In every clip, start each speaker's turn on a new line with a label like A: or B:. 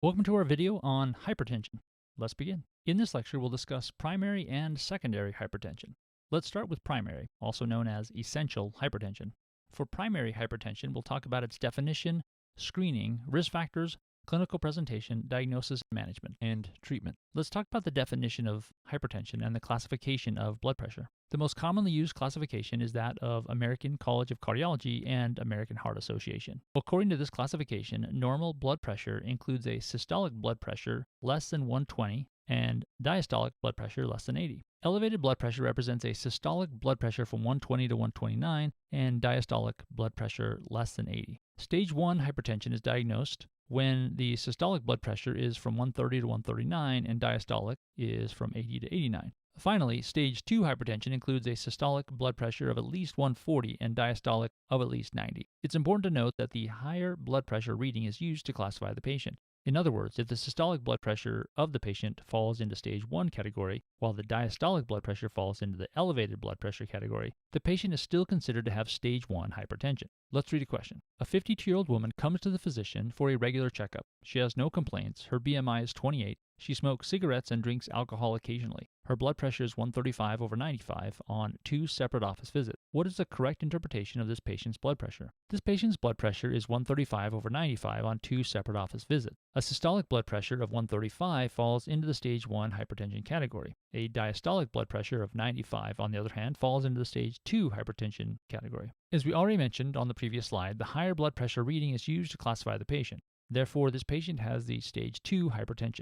A: Welcome to our video on hypertension. Let's begin. In this lecture, we'll discuss primary and secondary hypertension. Let's start with primary, also known as essential hypertension. For primary hypertension, we'll talk about its definition, screening, risk factors, clinical presentation, diagnosis, management, and treatment. Let's talk about the definition of hypertension and the classification of blood pressure. The most commonly used classification is that of American College of Cardiology and American Heart Association. According to this classification, normal blood pressure includes a systolic blood pressure less than 120 and diastolic blood pressure less than 80. Elevated blood pressure represents a systolic blood pressure from 120 to 129 and diastolic blood pressure less than 80. Stage 1 hypertension is diagnosed when the systolic blood pressure is from 130 to 139 and diastolic is from 80 to 89. Finally, stage 2 hypertension includes a systolic blood pressure of at least 140 and diastolic of at least 90. It's important to note that the higher blood pressure reading is used to classify the patient. In other words, if the systolic blood pressure of the patient falls into stage 1 category, while the diastolic blood pressure falls into the elevated blood pressure category, the patient is still considered to have stage 1 hypertension. Let's read a question. A 52-year-old woman comes to the physician for a regular checkup. She has no complaints. Her BMI is 28. She smokes cigarettes and drinks alcohol occasionally. Her blood pressure is 135/95 on 2 separate office visits. What is the correct interpretation of this patient's blood pressure? This patient's blood pressure is 135/95 on 2 separate office visits. A systolic blood pressure of 135 falls into the stage 1 hypertension category. A diastolic blood pressure of 95, on the other hand, falls into the stage 2 hypertension category. As we already mentioned on the previous slide, the higher blood pressure reading is used to classify the patient. Therefore, this patient has the stage 2 hypertension.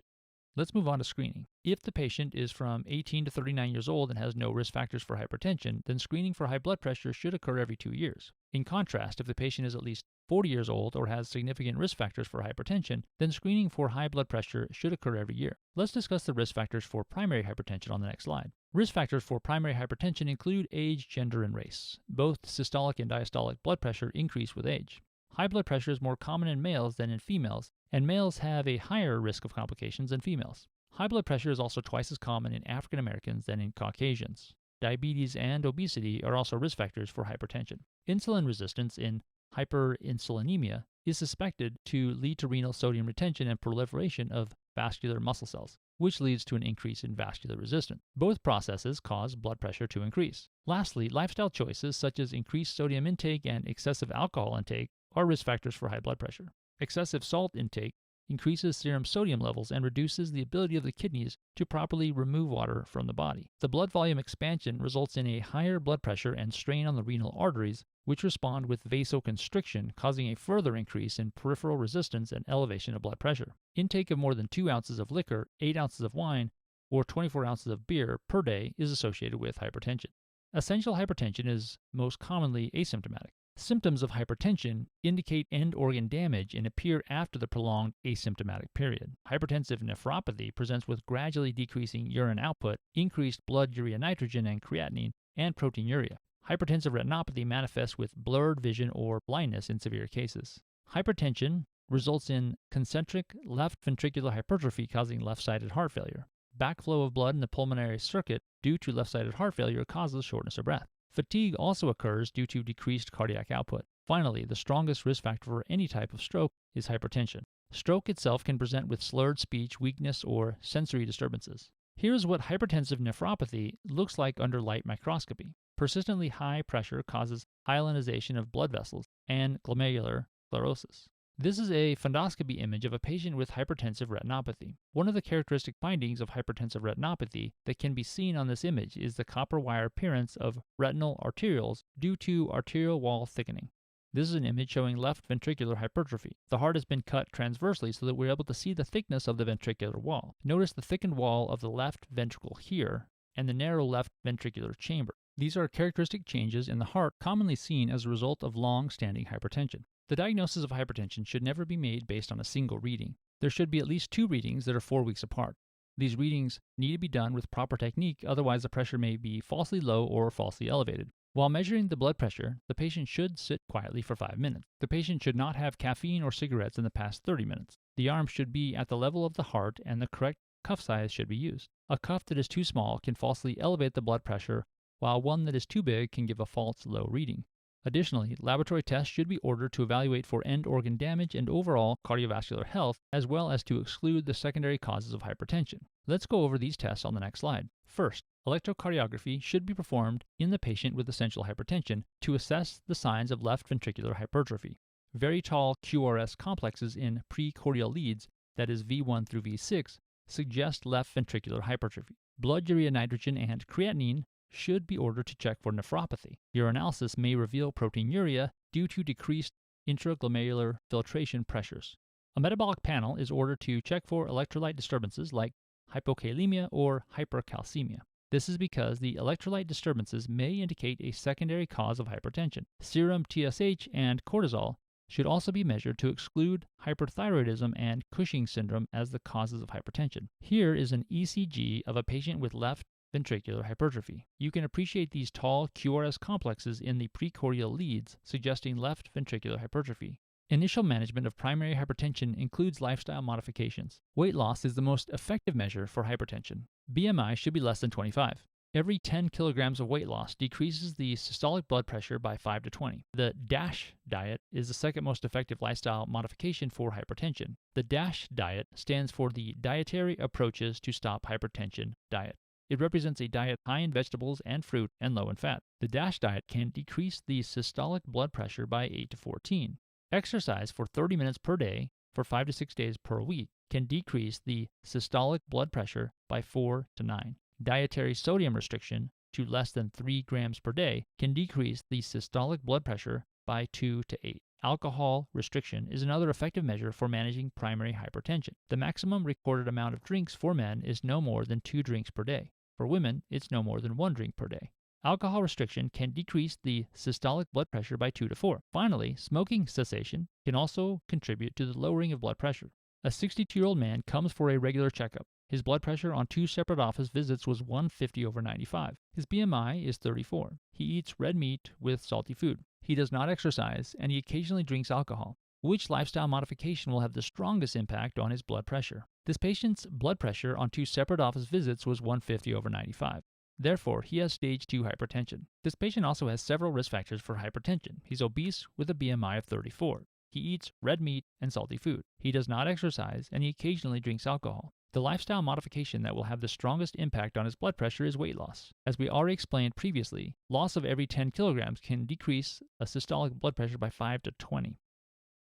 A: Let's move on to screening. If the patient is from 18 to 39 years old and has no risk factors for hypertension, then screening for high blood pressure should occur every 2 years. In contrast, if the patient is at least 40 years old or has significant risk factors for hypertension, then screening for high blood pressure should occur every year. Let's discuss the risk factors for primary hypertension on the next slide. Risk factors for primary hypertension include age, gender, and race. Both systolic and diastolic blood pressure increase with age. High blood pressure is more common in males than in females, and males have a higher risk of complications than females. High blood pressure is also twice as common in African Americans than in Caucasians. Diabetes and obesity are also risk factors for hypertension. Insulin resistance in hyperinsulinemia is suspected to lead to renal sodium retention and proliferation of vascular muscle cells, which leads to an increase in vascular resistance. Both processes cause blood pressure to increase. Lastly, lifestyle choices such as increased sodium intake and excessive alcohol intake are risk factors for high blood pressure. Excessive salt intake increases serum sodium levels and reduces the ability of the kidneys to properly remove water from the body. The blood volume expansion results in a higher blood pressure and strain on the renal arteries, which respond with vasoconstriction, causing a further increase in peripheral resistance and elevation of blood pressure. Intake of more than 2 ounces of liquor, 8 ounces of wine, or 24 ounces of beer per day is associated with hypertension. Essential hypertension is most commonly asymptomatic. Symptoms of hypertension indicate end organ damage and appear after the prolonged asymptomatic period. Hypertensive nephropathy presents with gradually decreasing urine output, increased blood urea nitrogen and creatinine, and proteinuria. Hypertensive retinopathy manifests with blurred vision or blindness in severe cases. Hypertension results in concentric left ventricular hypertrophy causing left-sided heart failure. Backflow of blood in the pulmonary circuit due to left-sided heart failure causes shortness of breath. Fatigue also occurs due to decreased cardiac output. Finally, the strongest risk factor for any type of stroke is hypertension. Stroke itself can present with slurred speech, weakness, or sensory disturbances. Here's what hypertensive nephropathy looks like under light microscopy. Persistently high pressure causes hyalinization of blood vessels and glomerular sclerosis. This is a fundoscopy image of a patient with hypertensive retinopathy. One of the characteristic findings of hypertensive retinopathy that can be seen on this image is the copper wire appearance of retinal arterioles due to arterial wall thickening. This is an image showing left ventricular hypertrophy. The heart has been cut transversely so that we're able to see the thickness of the ventricular wall. Notice the thickened wall of the left ventricle here and the narrow left ventricular chamber. These are characteristic changes in the heart commonly seen as a result of long-standing hypertension. The diagnosis of hypertension should never be made based on a single reading. There should be at least 2 readings that are 4 weeks apart. These readings need to be done with proper technique, otherwise the pressure may be falsely low or falsely elevated. While measuring the blood pressure, the patient should sit quietly for 5 minutes. The patient should not have caffeine or cigarettes in the past 30 minutes. The arm should be at the level of the heart and the correct cuff size should be used. A cuff that is too small can falsely elevate the blood pressure, while one that is too big can give a false low reading. Additionally, laboratory tests should be ordered to evaluate for end organ damage and overall cardiovascular health, as well as to exclude the secondary causes of hypertension. Let's go over these tests on the next slide. First, electrocardiography should be performed in the patient with essential hypertension to assess the signs of left ventricular hypertrophy. Very tall QRS complexes in precordial leads, that is V1 through V6, suggest left ventricular hypertrophy. Blood urea nitrogen and creatinine should be ordered to check for nephropathy. Urinalysis may reveal proteinuria due to decreased intraglomerular filtration pressures. A metabolic panel is ordered to check for electrolyte disturbances like hypokalemia or hypercalcemia. This is because the electrolyte disturbances may indicate a secondary cause of hypertension. Serum TSH and cortisol should also be measured to exclude hyperthyroidism and Cushing syndrome as the causes of hypertension. Here is an ECG of a patient with left ventricular hypertrophy. You can appreciate these tall QRS complexes in the precordial leads, suggesting left ventricular hypertrophy. Initial management of primary hypertension includes lifestyle modifications. Weight loss is the most effective measure for hypertension. BMI should be less than 25. Every 10 kilograms of weight loss decreases the systolic blood pressure by 5 to 20. The DASH diet is the second most effective lifestyle modification for hypertension. The DASH diet stands for the Dietary Approaches to Stop Hypertension diet. It represents a diet high in vegetables and fruit and low in fat. The DASH diet can decrease the systolic blood pressure by 8 to 14. Exercise for 30 minutes per day for 5 to 6 days per week can decrease the systolic blood pressure by 4 to 9. Dietary sodium restriction to less than 3 grams per day can decrease the systolic blood pressure by 2 to 8. Alcohol restriction is another effective measure for managing primary hypertension. The maximum recorded amount of drinks for men is no more than 2 drinks per day. For women, it's no more than 1 drink per day. Alcohol restriction can decrease the systolic blood pressure by 2 to 4. Finally, smoking cessation can also contribute to the lowering of blood pressure. A 62-year-old man comes for a regular checkup. His blood pressure on 2 separate office visits was 150/95. His BMI is 34. He eats red meat with salty food. He does not exercise, and he occasionally drinks alcohol. Which lifestyle modification will have the strongest impact on his blood pressure? This patient's blood pressure on 2 separate office visits was 150/95. Therefore, he has stage 2 hypertension. This patient also has several risk factors for hypertension. He's obese with a BMI of 34. He eats red meat and salty food. He does not exercise, and he occasionally drinks alcohol. The lifestyle modification that will have the strongest impact on his blood pressure is weight loss. As we already explained previously, loss of every 10 kilograms can decrease a systolic blood pressure by 5 to 20.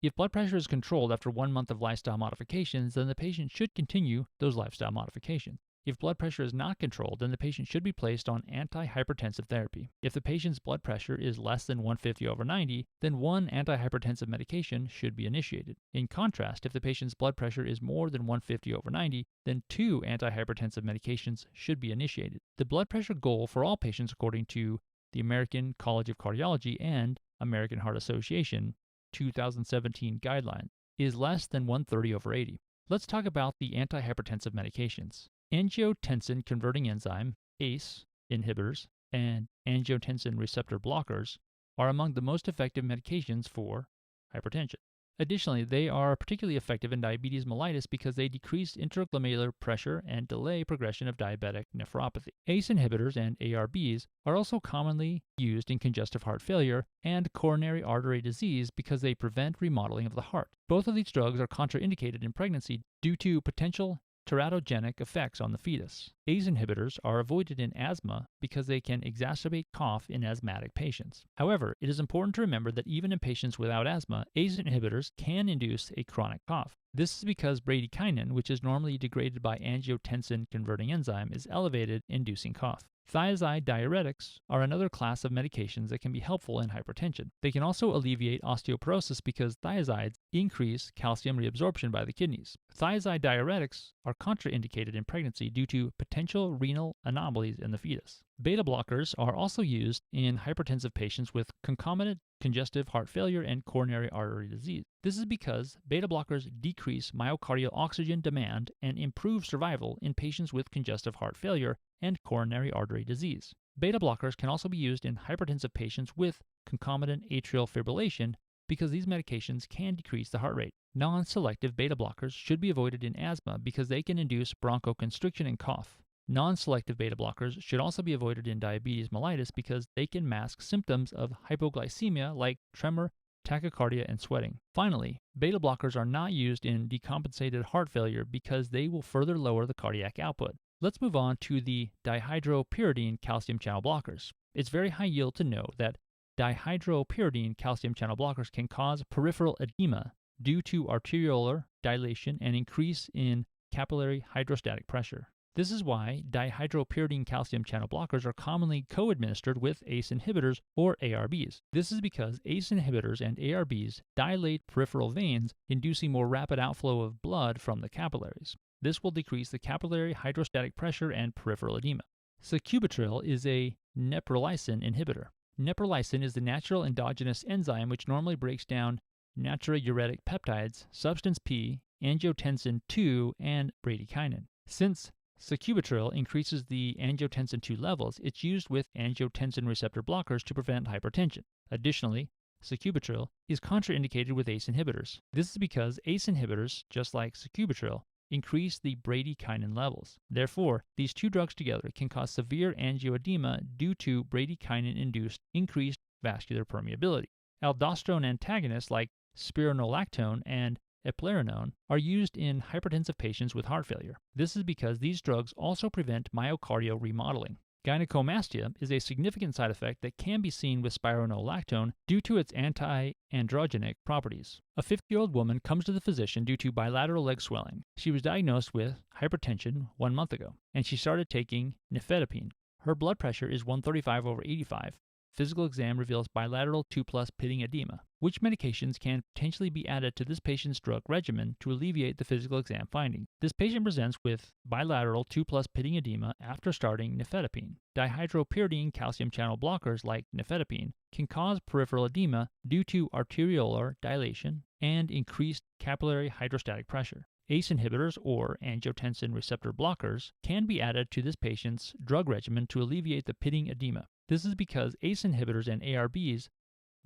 A: If blood pressure is controlled after 1 month of lifestyle modifications, then the patient should continue those lifestyle modifications. If blood pressure is not controlled, then the patient should be placed on antihypertensive therapy. If the patient's blood pressure is less than 150/90, then 1 antihypertensive medication should be initiated. In contrast, if the patient's blood pressure is more than 150/90, then 2 antihypertensive medications should be initiated. The blood pressure goal for all patients, according to the American College of Cardiology and American Heart Association 2017 guidelines, is less than 130/80. Let's talk about the antihypertensive medications. Angiotensin converting enzyme, ACE, inhibitors, and angiotensin receptor blockers are among the most effective medications for hypertension. Additionally, they are particularly effective in diabetes mellitus because they decrease intraglomerular pressure and delay progression of diabetic nephropathy. ACE inhibitors and ARBs are also commonly used in congestive heart failure and coronary artery disease because they prevent remodeling of the heart. Both of these drugs are contraindicated in pregnancy due to potential teratogenic effects on the fetus. ACE inhibitors are avoided in asthma because they can exacerbate cough in asthmatic patients. However, it is important to remember that even in patients without asthma, ACE inhibitors can induce a chronic cough. This is because bradykinin, which is normally degraded by angiotensin converting enzyme, is elevated, inducing cough. Thiazide diuretics are another class of medications that can be helpful in hypertension. They can also alleviate osteoporosis because thiazides increase calcium reabsorption by the kidneys. Thiazide diuretics are contraindicated in pregnancy due to potential renal anomalies in the fetus. Beta blockers are also used in hypertensive patients with concomitant congestive heart failure and coronary artery disease. This is because beta blockers decrease myocardial oxygen demand and improve survival in patients with congestive heart failure and coronary artery disease. Beta blockers can also be used in hypertensive patients with concomitant atrial fibrillation because these medications can decrease the heart rate. Non-selective beta blockers should be avoided in asthma because they can induce bronchoconstriction and cough. Non-selective beta blockers should also be avoided in diabetes mellitus because they can mask symptoms of hypoglycemia like tremor, tachycardia, and sweating. Finally, beta blockers are not used in decompensated heart failure because they will further lower the cardiac output. Let's move on to the dihydropyridine calcium channel blockers. It's very high yield to know that dihydropyridine calcium channel blockers can cause peripheral edema due to arteriolar dilation and increase in capillary hydrostatic pressure. This is why dihydropyridine calcium channel blockers are commonly co-administered with ACE inhibitors or ARBs. This is because ACE inhibitors and ARBs dilate peripheral veins, inducing more rapid outflow of blood from the capillaries. This will decrease the capillary hydrostatic pressure and peripheral edema. Sacubitril is a neprilysin inhibitor. Neprilysin is the natural endogenous enzyme which normally breaks down natriuretic peptides, substance P, angiotensin II, and bradykinin. Since sacubitril increases the angiotensin II levels, it's used with angiotensin receptor blockers to prevent hypertension. Additionally, sacubitril is contraindicated with ACE inhibitors. This is because ACE inhibitors, just like sacubitril, increase the bradykinin levels. Therefore, these two drugs together can cause severe angioedema due to bradykinin-induced increased vascular permeability. Aldosterone antagonists like spironolactone and eplerenone are used in hypertensive patients with heart failure. This is because these drugs also prevent myocardial remodeling. Gynecomastia is a significant side effect that can be seen with spironolactone due to its anti-androgenic properties. A 50-year-old woman comes to the physician due to bilateral leg swelling. She was diagnosed with hypertension 1 month ago, and she started taking nifedipine. Her blood pressure is 135/85. Physical exam reveals bilateral 2+ pitting edema. Which medications can potentially be added to this patient's drug regimen to alleviate the physical exam finding? This patient presents with bilateral 2+ pitting edema after starting nifedipine. Dihydropyridine calcium channel blockers like nifedipine can cause peripheral edema due to arteriolar dilation and increased capillary hydrostatic pressure. ACE inhibitors or angiotensin receptor blockers can be added to this patient's drug regimen to alleviate the pitting edema. This is because ACE inhibitors and ARBs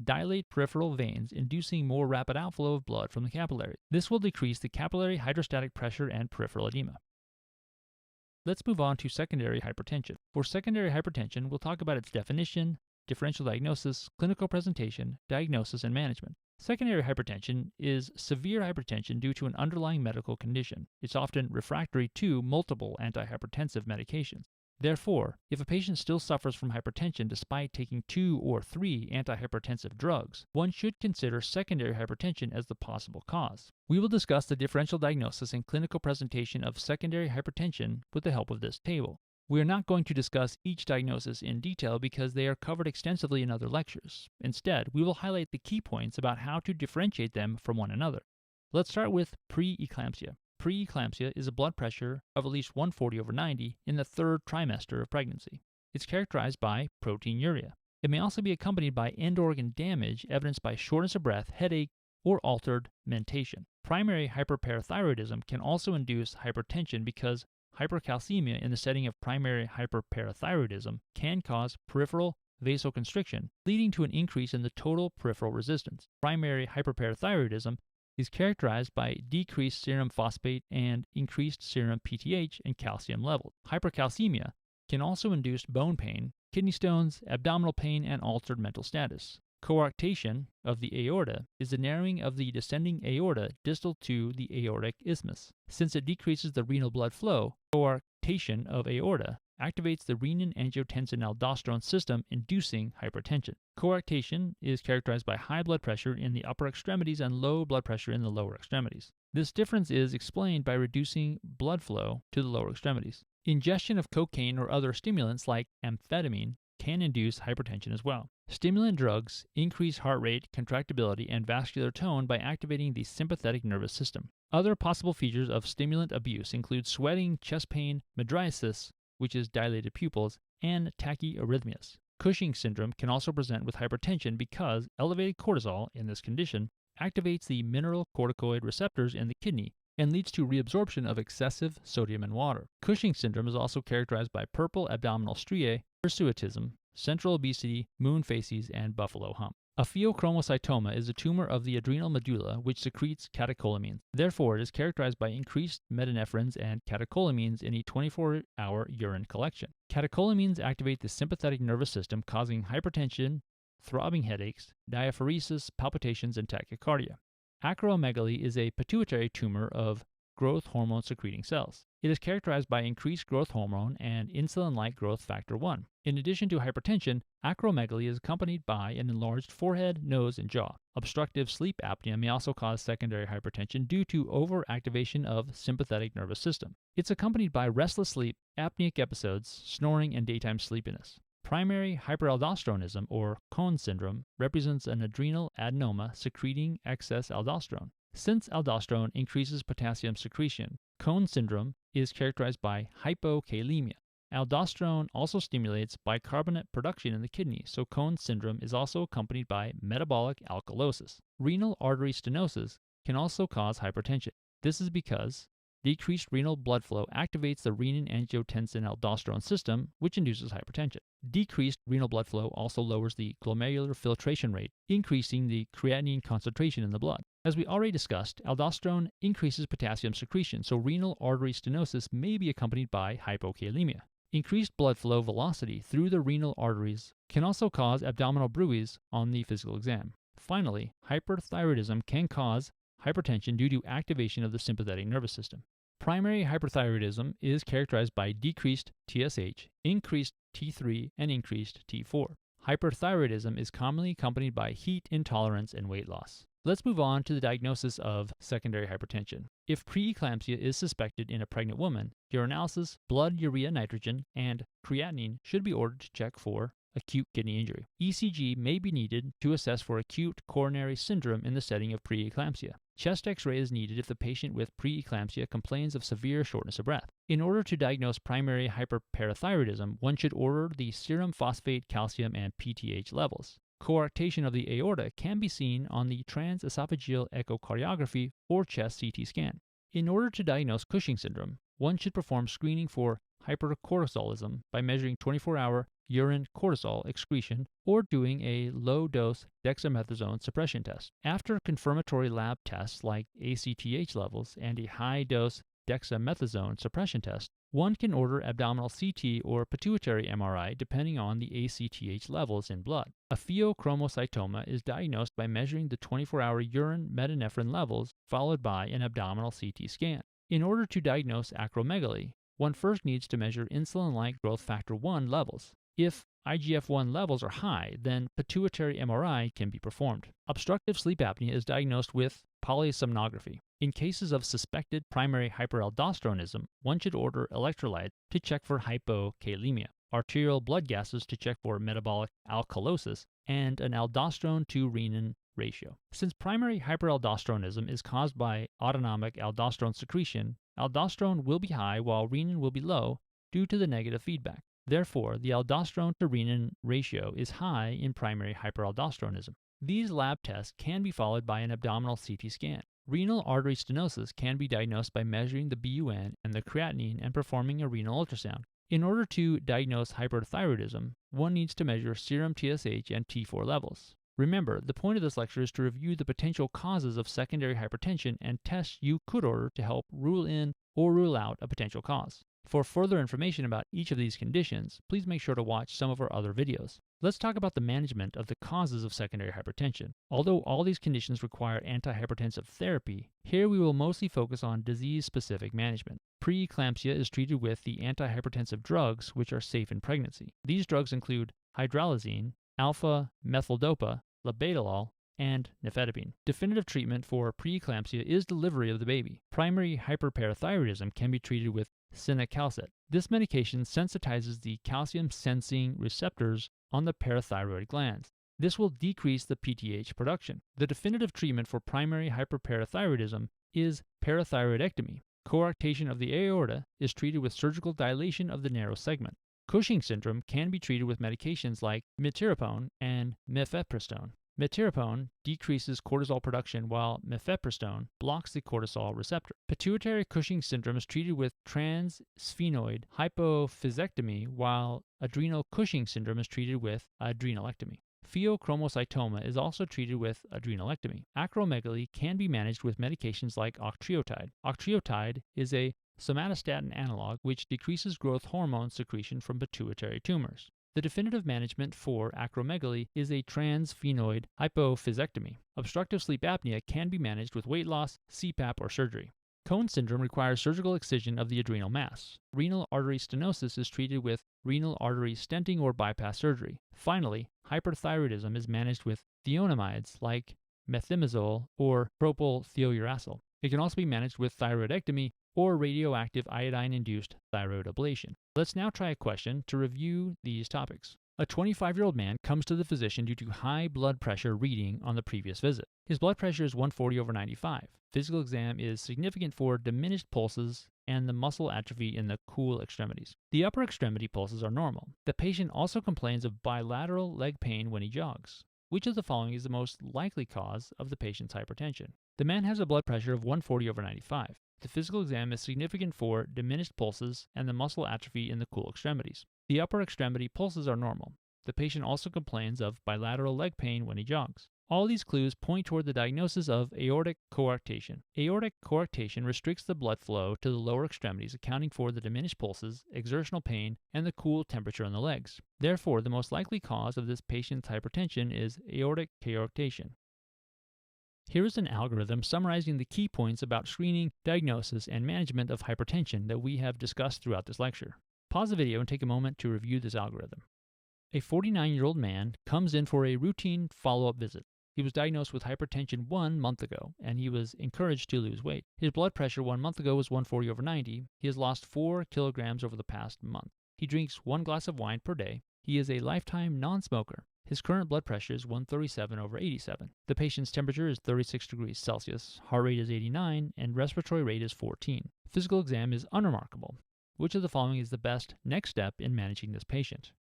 A: dilate peripheral veins, inducing more rapid outflow of blood from the capillary. This will decrease the capillary hydrostatic pressure and peripheral edema. Let's move on to secondary hypertension. For secondary hypertension, we'll talk about its definition, differential diagnosis, clinical presentation, diagnosis, and management. Secondary hypertension is severe hypertension due to an underlying medical condition. It's often refractory to multiple antihypertensive medications. Therefore, if a patient still suffers from hypertension despite taking 2 or 3 antihypertensive drugs, one should consider secondary hypertension as the possible cause. We will discuss the differential diagnosis and clinical presentation of secondary hypertension with the help of this table. We are not going to discuss each diagnosis in detail because they are covered extensively in other lectures. Instead, we will highlight the key points about how to differentiate them from one another. Let's start with preeclampsia. Preeclampsia is a blood pressure of at least 140/90 in the 3rd trimester of pregnancy. It's characterized by proteinuria. It may also be accompanied by end organ damage evidenced by shortness of breath, headache, or altered mentation. Primary hyperparathyroidism can also induce hypertension because hypercalcemia in the setting of primary hyperparathyroidism can cause peripheral vasoconstriction, leading to an increase in the total peripheral resistance. Primary hyperparathyroidism is characterized by decreased serum phosphate and increased serum PTH and calcium levels. Hypercalcemia can also induce bone pain, kidney stones, abdominal pain, and altered mental status. Coarctation of the aorta is the narrowing of the descending aorta distal to the aortic isthmus. Since it decreases the renal blood flow, coarctation of aorta activates the renin-angiotensin-aldosterone system, inducing hypertension. Coarctation is characterized by high blood pressure in the upper extremities and low blood pressure in the lower extremities. This difference is explained by reducing blood flow to the lower extremities. Ingestion of cocaine or other stimulants like amphetamine can induce hypertension as well. Stimulant drugs increase heart rate, contractibility, and vascular tone by activating the sympathetic nervous system. Other possible features of stimulant abuse include sweating, chest pain, mydriasis, which is dilated pupils, and tachyarrhythmias. Cushing syndrome can also present with hypertension because elevated cortisol in this condition activates the mineralocorticoid receptors in the kidney and leads to reabsorption of excessive sodium in water. Cushing syndrome is also characterized by purple abdominal striae, hirsutism, central obesity, moon phases, and buffalo hump. A pheochromocytoma is a tumor of the adrenal medulla which secretes catecholamines. Therefore, it is characterized by increased metanephrines and catecholamines in a 24-hour urine collection. Catecholamines activate the sympathetic nervous system, causing hypertension, throbbing headaches, diaphoresis, palpitations, and tachycardia. Acromegaly is a pituitary tumor of growth hormone secreting cells. It is characterized by increased growth hormone and insulin-like growth factor 1. In addition to hypertension, acromegaly is accompanied by an enlarged forehead, nose, and jaw. Obstructive sleep apnea may also cause secondary hypertension due to overactivation of sympathetic nervous system. It's accompanied by restless sleep, apneic episodes, snoring, and daytime sleepiness. Primary hyperaldosteronism, or Cone syndrome, represents an adrenal adenoma secreting excess aldosterone. Since aldosterone increases potassium secretion, Cone syndrome is characterized by hypokalemia. Aldosterone also stimulates bicarbonate production in the kidney, so Cone syndrome is also accompanied by metabolic alkalosis. Renal artery stenosis can also cause hypertension. This is because decreased renal blood flow activates the renin-angiotensin-aldosterone system, which induces hypertension. Decreased renal blood flow also lowers the glomerular filtration rate, increasing the creatinine concentration in the blood. As we already discussed, aldosterone increases potassium secretion, so renal artery stenosis may be accompanied by hypokalemia. Increased blood flow velocity through the renal arteries can also cause abdominal bruits on the physical exam. Finally, hyperthyroidism can cause hypertension due to activation of the sympathetic nervous system. Primary hyperthyroidism is characterized by decreased TSH, increased T3, and increased T4. Hyperthyroidism is commonly accompanied by heat intolerance and weight loss. Let's move on to the diagnosis of secondary hypertension. If preeclampsia is suspected in a pregnant woman, urinalysis, blood urea nitrogen, and creatinine should be ordered to check for acute kidney injury. ECG may be needed to assess for acute coronary syndrome in the setting of preeclampsia. Chest X-ray is needed if the patient with preeclampsia complains of severe shortness of breath. In order to diagnose primary hyperparathyroidism, one should order the serum phosphate, calcium, and PTH levels. Coarctation of the aorta can be seen on the transesophageal echocardiography or chest CT scan. In order to diagnose Cushing syndrome, one should perform screening for hypercortisolism by measuring 24-hour urine cortisol excretion or doing a low-dose dexamethasone suppression test. After confirmatory lab tests like ACTH levels and a high-dose dexamethasone suppression test, one can order abdominal CT or pituitary MRI depending on the ACTH levels in blood. A pheochromocytoma is diagnosed by measuring the 24-hour urine metanephrine levels followed by an abdominal CT scan. In order to diagnose acromegaly, one first needs to measure insulin-like growth factor 1 levels. If IGF-1 levels are high, then pituitary MRI can be performed. Obstructive sleep apnea is diagnosed with polysomnography. In cases of suspected primary hyperaldosteronism, one should order electrolytes to check for hypokalemia, arterial blood gases to check for metabolic alkalosis, and an aldosterone to renin ratio. Since primary hyperaldosteronism is caused by autonomic aldosterone secretion, aldosterone will be high while renin will be low due to the negative feedback. Therefore, the aldosterone to renin ratio is high in primary hyperaldosteronism. These lab tests can be followed by an abdominal CT scan. Renal artery stenosis can be diagnosed by measuring the BUN and the creatinine and performing a renal ultrasound. In order to diagnose hyperthyroidism, one needs to measure serum TSH and T4 levels. Remember, the point of this lecture is to review the potential causes of secondary hypertension and tests you could order to help rule in or rule out a potential cause. For further information about each of these conditions, please make sure to watch some of our other videos. Let's talk about the management of the causes of secondary hypertension. Although all these conditions require antihypertensive therapy, here we will mostly focus on disease-specific management. Preeclampsia is treated with the antihypertensive drugs which are safe in pregnancy. These drugs include hydralazine, alpha-methyldopa, labetalol, and nifedipine. Definitive treatment for preeclampsia is delivery of the baby. Primary hyperparathyroidism can be treated with cinacalcet. This medication sensitizes the calcium-sensing receptors on the parathyroid glands. This will decrease the PTH production. The definitive treatment for primary hyperparathyroidism is parathyroidectomy. Coarctation of the aorta is treated with surgical dilation of the narrow segment. Cushing syndrome can be treated with medications like mifepristone and mifepristone. Mifepristone decreases cortisol production while mifepristone blocks the cortisol receptor. Pituitary Cushing syndrome is treated with transsphenoid hypophysectomy while adrenal Cushing syndrome is treated with adrenalectomy. Pheochromocytoma is also treated with adrenalectomy. Acromegaly can be managed with medications like octreotide. Octreotide is a somatostatin analog which decreases growth hormone secretion from pituitary tumors. The definitive management for acromegaly is a transsphenoid hypophysectomy. Obstructive sleep apnea can be managed with weight loss, CPAP, or surgery. Cone syndrome requires surgical excision of the adrenal mass. Renal artery stenosis is treated with renal artery stenting or bypass surgery. Finally, hyperthyroidism is managed with thionamides like methimazole or propylthiouracil. It can also be managed with thyroidectomy or radioactive iodine-induced thyroid ablation. Let's now try a question to review these topics. A 25-year-old man comes to the physician due to high blood pressure reading on the previous visit. His blood pressure is 140/95. Physical exam is significant for diminished pulses and the muscle atrophy in the cool extremities. The upper extremity pulses are normal. The patient also complains of bilateral leg pain when he jogs. Which of the following is the most likely cause of the patient's hypertension? The man has a blood pressure of 140/95. The physical exam is significant for diminished pulses and the muscle atrophy in the cool extremities. The upper extremity pulses are normal. The patient also complains of bilateral leg pain when he jogs. All these clues point toward the diagnosis of aortic coarctation. Aortic coarctation restricts the blood flow to the lower extremities, accounting for the diminished pulses, exertional pain, and the cool temperature in the legs. Therefore, the most likely cause of this patient's hypertension is aortic coarctation. Here is an algorithm summarizing the key points about screening, diagnosis, and management of hypertension that we have discussed throughout this lecture. Pause the video and take a moment to review this algorithm. A 49-year-old man comes in for a routine follow-up visit. He was diagnosed with hypertension 1 month ago, and he was encouraged to lose weight. His blood pressure 1 month ago was 140/90. He has lost 4 kilograms over the past month. He drinks 1 glass of wine per day. He is a lifetime non-smoker. His current blood pressure is 137/87. The patient's temperature is 36 degrees Celsius, heart rate is 89, and respiratory rate is 14. Physical exam is unremarkable. Which of the following is the best next step in managing this patient?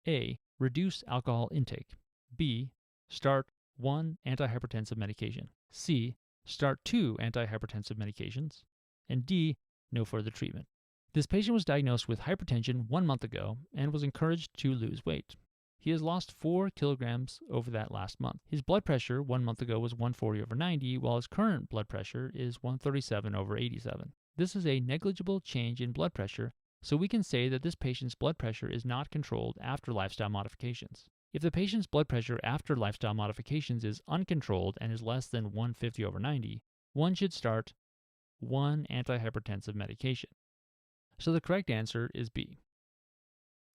A: A. Reduce alcohol intake. B. Start 1 antihypertensive medication. C. Start 2 antihypertensive medications. And D. No further treatment. This patient was diagnosed with hypertension 1 month ago and was encouraged to lose weight. He has lost 4 kilograms over that last month. His blood pressure 1 month ago was 140/90, while his current blood pressure is 137/87. This is a negligible change in blood pressure, so we can say that this patient's blood pressure is not controlled after lifestyle modifications. If the patient's blood pressure after lifestyle modifications is uncontrolled and is less than 150/90, one should start 1 antihypertensive medication. So the correct answer is B.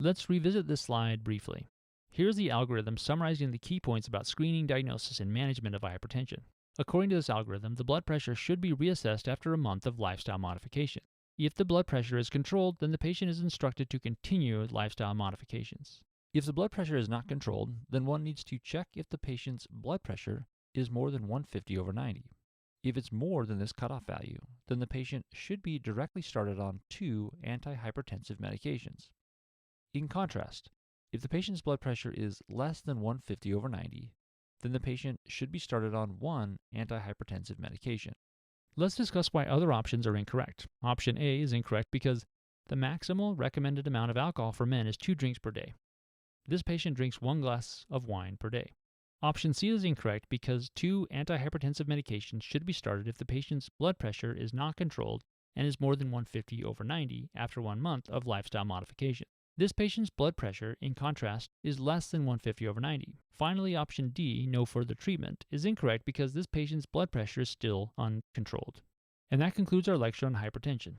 A: Let's revisit this slide briefly. Here's the algorithm summarizing the key points about screening, diagnosis, and management of hypertension. According to this algorithm, the blood pressure should be reassessed after a month of lifestyle modification. If the blood pressure is controlled, then the patient is instructed to continue lifestyle modifications. If the blood pressure is not controlled, then one needs to check if the patient's blood pressure is more than 150/90. If it's more than this cutoff value, then the patient should be directly started on 2 antihypertensive medications. In contrast, if the patient's blood pressure is less than 150/90, then the patient should be started on 1 antihypertensive medication. Let's discuss why other options are incorrect. Option A is incorrect because the maximal recommended amount of alcohol for men is 2 drinks per day. This patient drinks 1 glass of wine per day. Option C is incorrect because 2 antihypertensive medications should be started if the patient's blood pressure is not controlled and is more than 150/90 after 1 month of lifestyle modification. This patient's blood pressure, in contrast, is less than 150/90. Finally, option D, no further treatment, is incorrect because this patient's blood pressure is still uncontrolled. And that concludes our lecture on hypertension.